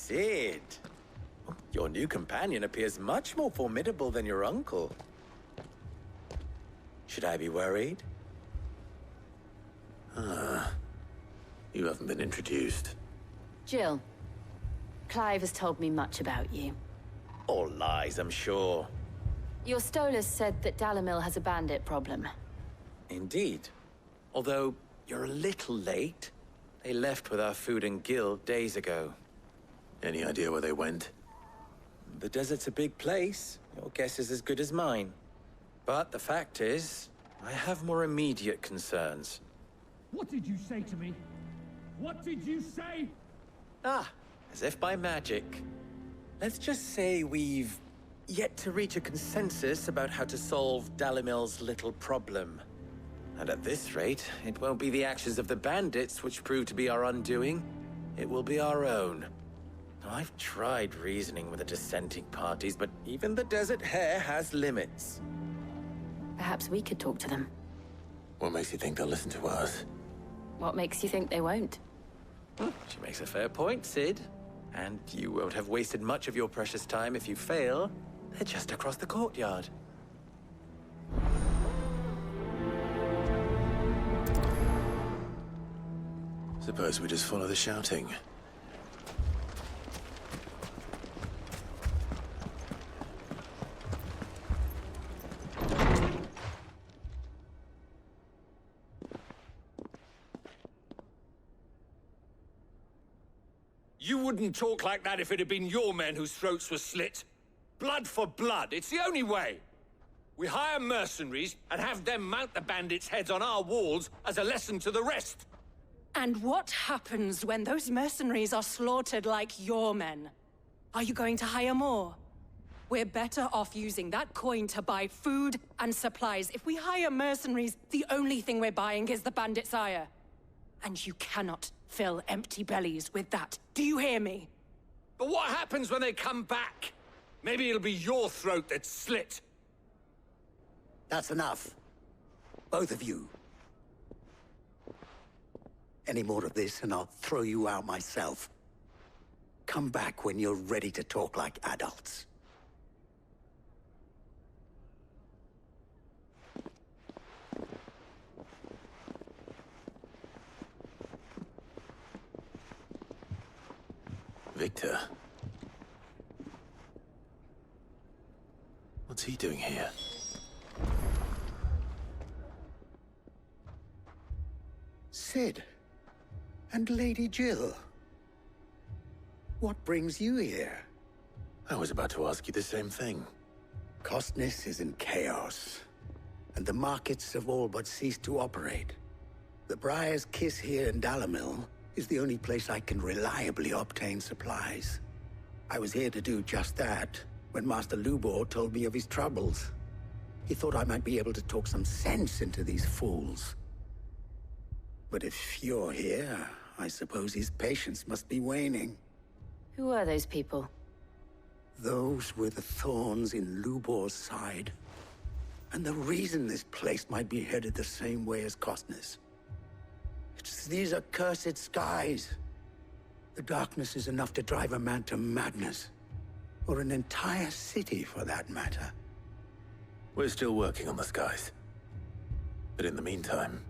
Sid. Your new companion appears much more formidable than your uncle. Should I be worried? You haven't been introduced. Jill. Clive has told me much about you. All lies, I'm sure. Your Stolas said that Dalamil has a bandit problem. Indeed. Although, you're a little late. They left with our food and guild days ago. Any idea where they went? The desert's a big place. Your guess is as good as mine. But the fact is, I have more immediate concerns. What did you say to me? What did you say? Ah, as if by magic. Let's just say we've yet to reach a consensus about how to solve Dalamil's little problem. And at this rate, it won't be the actions of the bandits which prove to be our undoing. It will be our own. Now, I've tried reasoning with the dissenting parties, but even the Desert Hare has limits. Perhaps we could talk to them. What makes you think they'll listen to us? What makes you think they won't? She makes a fair point, Sid. And you won't have wasted much of your precious time if you fail. They're just across the courtyard. Suppose we just follow the shouting. You wouldn't talk like that if it had been your men whose throats were slit. Blood for blood, it's the only way. We hire mercenaries and have them mount the bandits' heads on our walls as a lesson to the rest. And what happens when those mercenaries are slaughtered like your men? Are you going to hire more? We're better off using that coin to buy food and supplies. If we hire mercenaries, the only thing we're buying is the bandit's ire. And you cannot fill empty bellies with that. Do you hear me? But what happens when they come back? Maybe it'll be your throat that's slit. That's enough. Both of you. Any more of this and I'll throw you out myself. Come back when you're ready to talk like adults. Victor. What's he doing here? Sid. And Lady Jill. What brings you here? I was about to ask you the same thing. Costness is in chaos, and the markets have all but ceased to operate. The Briar's Kiss here in Dalamil is the only place I can reliably obtain supplies. I was here to do just that when Master Lubor told me of his troubles. He thought I might be able to talk some sense into these fools. But if you're here, I suppose his patience must be waning. Who are those people? Those were the thorns in Lubor's side. And the reason this place might be headed the same way as Costness. It's these accursed skies. The darkness is enough to drive a man to madness. Or an entire city, for that matter. We're still working on the skies. But in the meantime,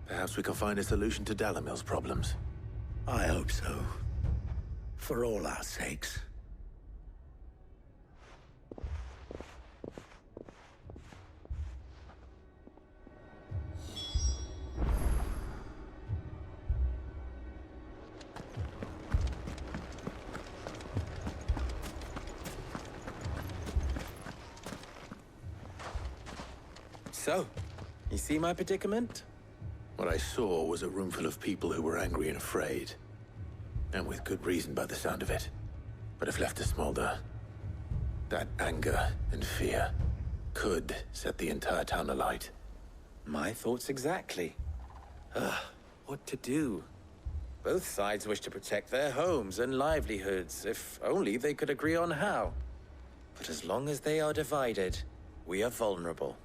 perhaps we can find a solution to Dalamil's problems. I hope so. For all our sakes. So, you see my predicament? What I saw was a room full of people who were angry and afraid. And with good reason by the sound of it. But if left to smolder, that anger and fear could set the entire town alight. My thoughts exactly. What to do? Both sides wish to protect their homes and livelihoods, if only they could agree on how. But as long as they are divided, we are vulnerable.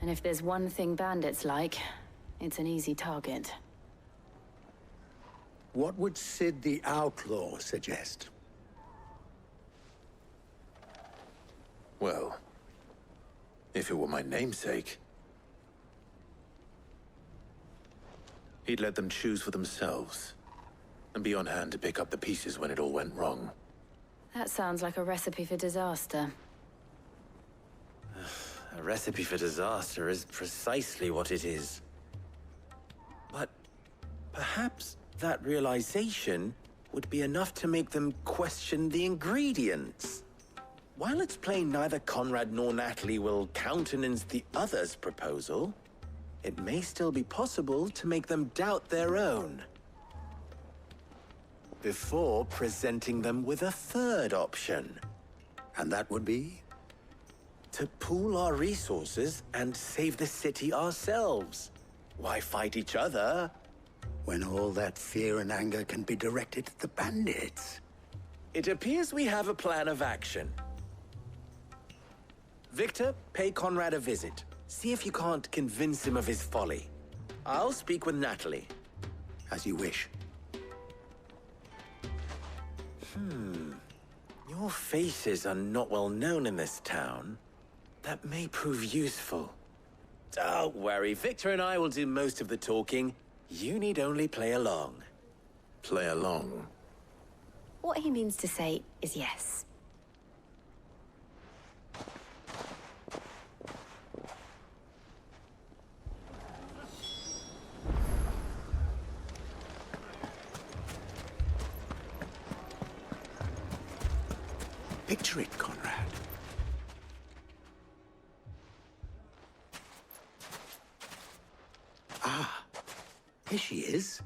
And if there's one thing bandits like, it's an easy target. What would Sid the Outlaw suggest? Well, if it were my namesake, he'd let them choose for themselves, and be on hand to pick up the pieces when it all went wrong. That sounds like a recipe for disaster. A recipe for disaster is precisely what it is. But perhaps that realization would be enough to make them question the ingredients. While it's plain neither Konrad nor Natalie will countenance the other's proposal, it may still be possible to make them doubt their own, before presenting them with a third option. And that would be? To pool our resources and save the city ourselves. Why fight each other? When all that fear and anger can be directed at the bandits. It appears we have a plan of action. Victor, pay Konrad a visit. See if you can't convince him of his folly. I'll speak with Natalie. As you wish. Your faces are not well known in this town. That may prove useful. Don't worry, Victor and I will do most of the talking. You need only play along. Play along. What he means to say is yes. Picture it, Konrad. Ah, here she is.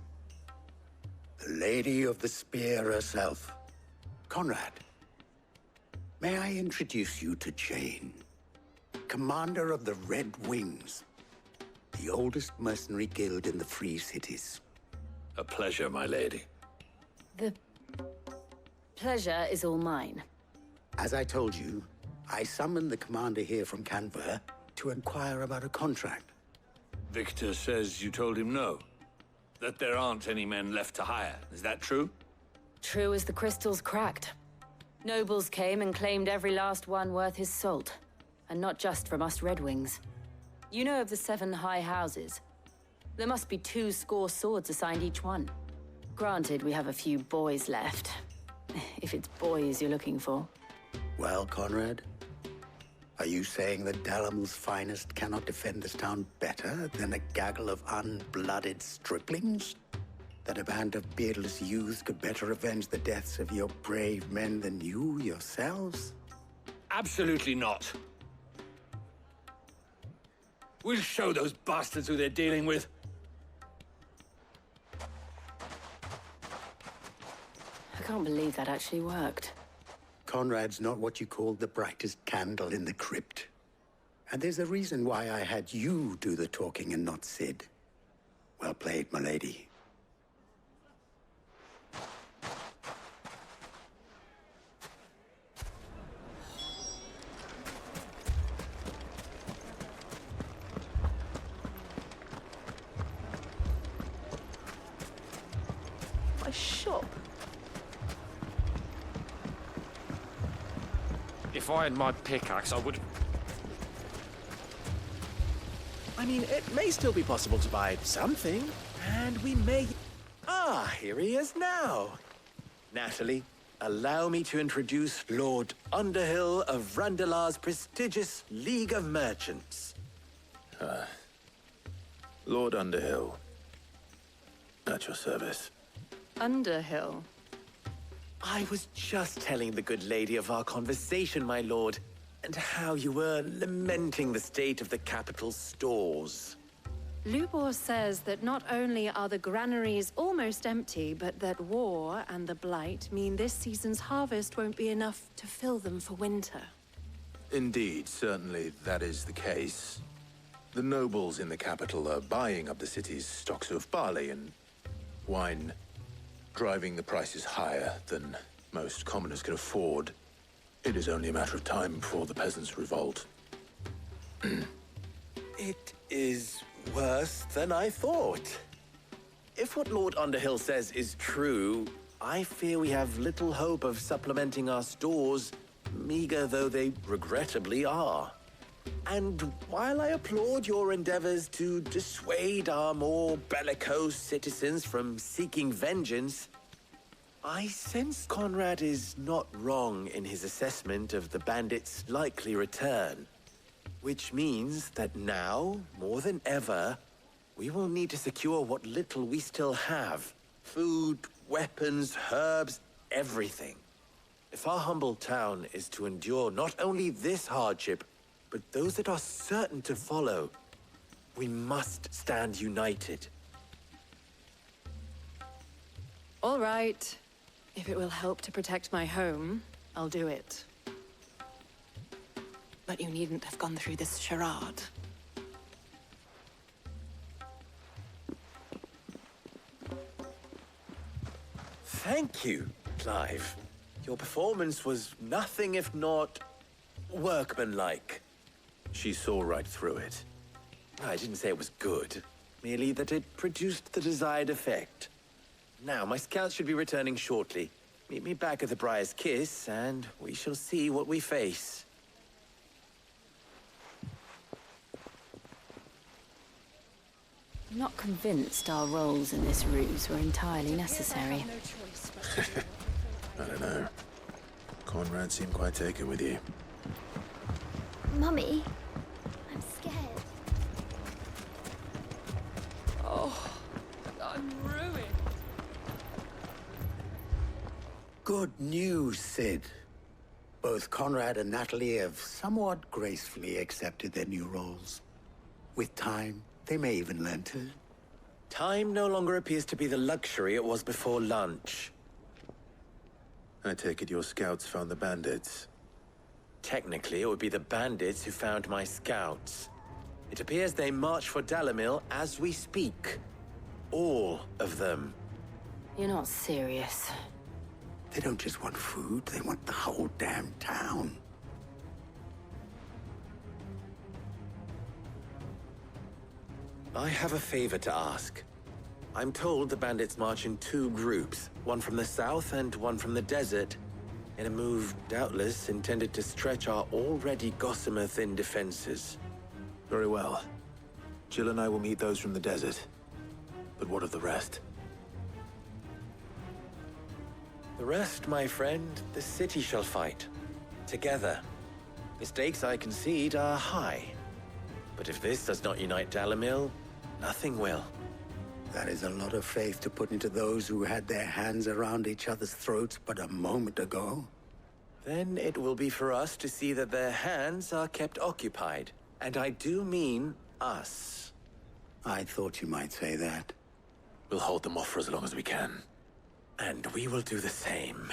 The Lady of the Spear herself. Konrad, may I introduce you to Jane, commander of the Red Wings, the oldest mercenary guild in the Free Cities. A pleasure, my lady. The pleasure is all mine. As I told you, I summoned the commander here from Canver to inquire about a contract. Victor says you told him no. That there aren't any men left to hire. Is that true? True as the crystals cracked. Nobles came and claimed every last one worth his salt. And not just from us Red Wings. You know of the 7 high houses. There must be 2 swords assigned each one. Granted, we have a few boys left. If it's boys you're looking for. Well, Konrad, are you saying that Dalamel's finest cannot defend this town better than a gaggle of unblooded striplings? That a band of beardless youths could better avenge the deaths of your brave men than you yourselves? Absolutely not. We'll show those bastards who they're dealing with. I can't believe that actually worked. Konrad's not what you called the brightest candle in the crypt. And there's a reason why I had you do the talking and not Sid. Well played, my lady. A shop? If I had my pickaxe, I would... I mean, it may still be possible to buy something, and we may... Ah, here he is now. Natalie, allow me to introduce Lord Underhill of Randalar's prestigious League of Merchants. Lord Underhill. At your service. Underhill. I was just telling the good lady of our conversation, my lord, and how you were lamenting the state of the capital's stores. Lubor says that not only are the granaries almost empty, but that war and the Blight mean this season's harvest won't be enough to fill them for winter. Indeed, certainly that is the case. The nobles in the capital are buying up the city's stocks of barley and wine, driving the prices higher than most commoners can afford. It is only a matter of time before the peasants revolt. It is worse than I thought. If what Lord Underhill says is true, I fear we have little hope of supplementing our stores meager though they regrettably are. And while I applaud your endeavors to dissuade our more bellicose citizens from seeking vengeance, I sense Konrad is not wrong in his assessment of the bandits' likely return. Which means that now, more than ever, we will need to secure what little we still have. Food, weapons, herbs, everything. If our humble town is to endure not only this hardship, but those that are certain to follow, we must stand united. All right. If it will help to protect my home, I'll do it. But you needn't have gone through this charade. Thank you, Clive. Your performance was nothing if not workmanlike. She saw right through it. I didn't say it was good, merely that it produced the desired effect. Now, my scouts should be returning shortly. Meet me back at the Briar's Kiss, and we shall see what we face. I'm not convinced our roles in this ruse were entirely necessary. I don't know. Konrad seemed quite taken with you. Mummy, I'm scared. Oh, I'm ruined. Good news, Sid. Both Konrad and Natalie have somewhat gracefully accepted their new roles. With time, they may even learn to. Time no longer appears to be the luxury it was before lunch. I take it your scouts found the bandits. Technically, it would be the bandits who found my scouts. It appears they march for Dalimil as we speak. All of them. You're not serious. They don't just want food, they want the whole damn town. I have a favor to ask. I'm told the bandits march in two groups, one from the south and one from the desert, in a move doubtless intended to stretch our already gossamer-thin defenses. Very well. Jill and I will meet those from the desert. But what of the rest? The rest, my friend, the city shall fight. Together. The stakes, I concede, are high. But if this does not unite Dalimil, nothing will. That is a lot of faith to put into those who had their hands around each other's throats but a moment ago. Then it will be for us to see that their hands are kept occupied. And I do mean us. I thought you might say that. We'll hold them off for as long as we can. And we will do the same.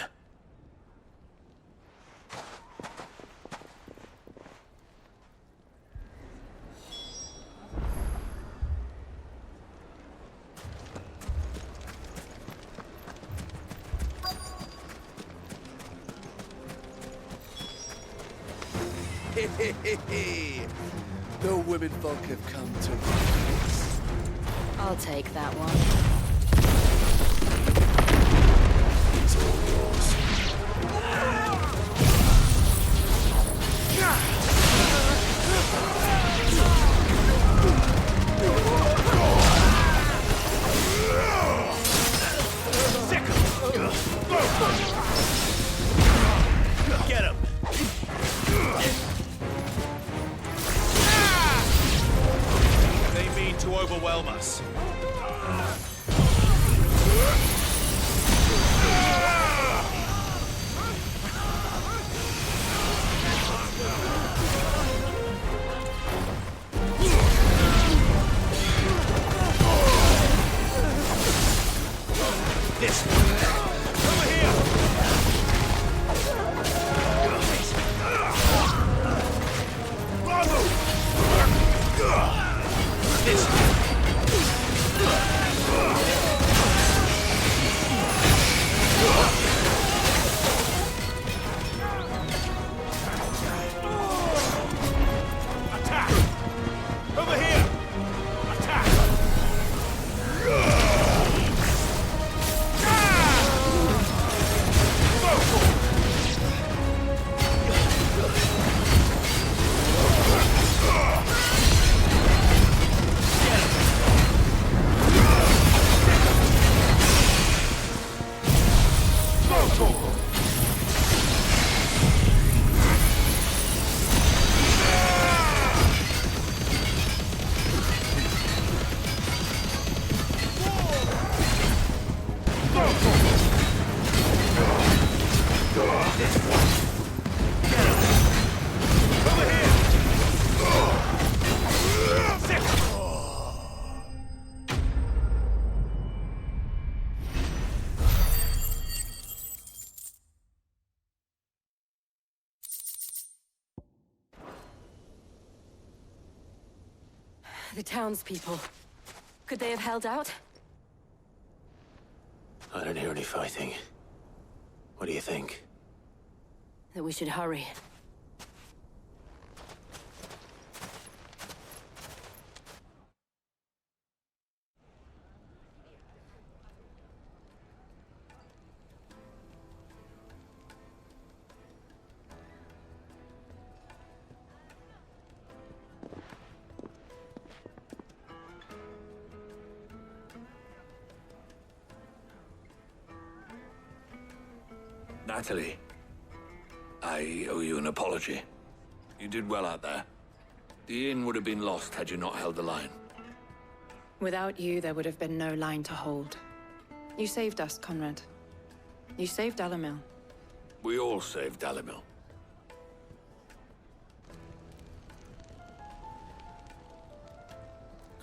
The women folk have come to us. I'll take that one. It's all yours. Get him! They mean to overwhelm us. The townspeople. Could they have held out? I don't hear any fighting. What do you think? That we should hurry. Natalie, I owe you an apology. You did well out there. The inn would have been lost had you not held the line. Without you, there would have been no line to hold. You saved us, Konrad. You saved Dalimil. We all saved Dalimil.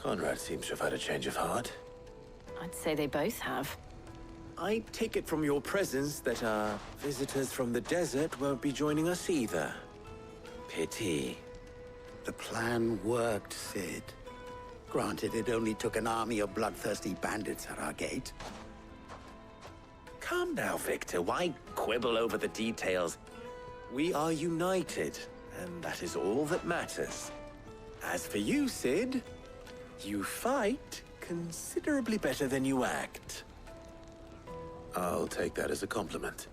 Konrad seems to have had a change of heart. I'd say they both have. I take it from your presence that our visitors from the desert won't be joining us either. Pity. The plan worked, Sid. Granted, it only took an army of bloodthirsty bandits at our gate. Calm now, Victor. Why quibble over the details? We are united, and that is all that matters. As for you, Sid, you fight considerably better than you act. I'll take that as a compliment.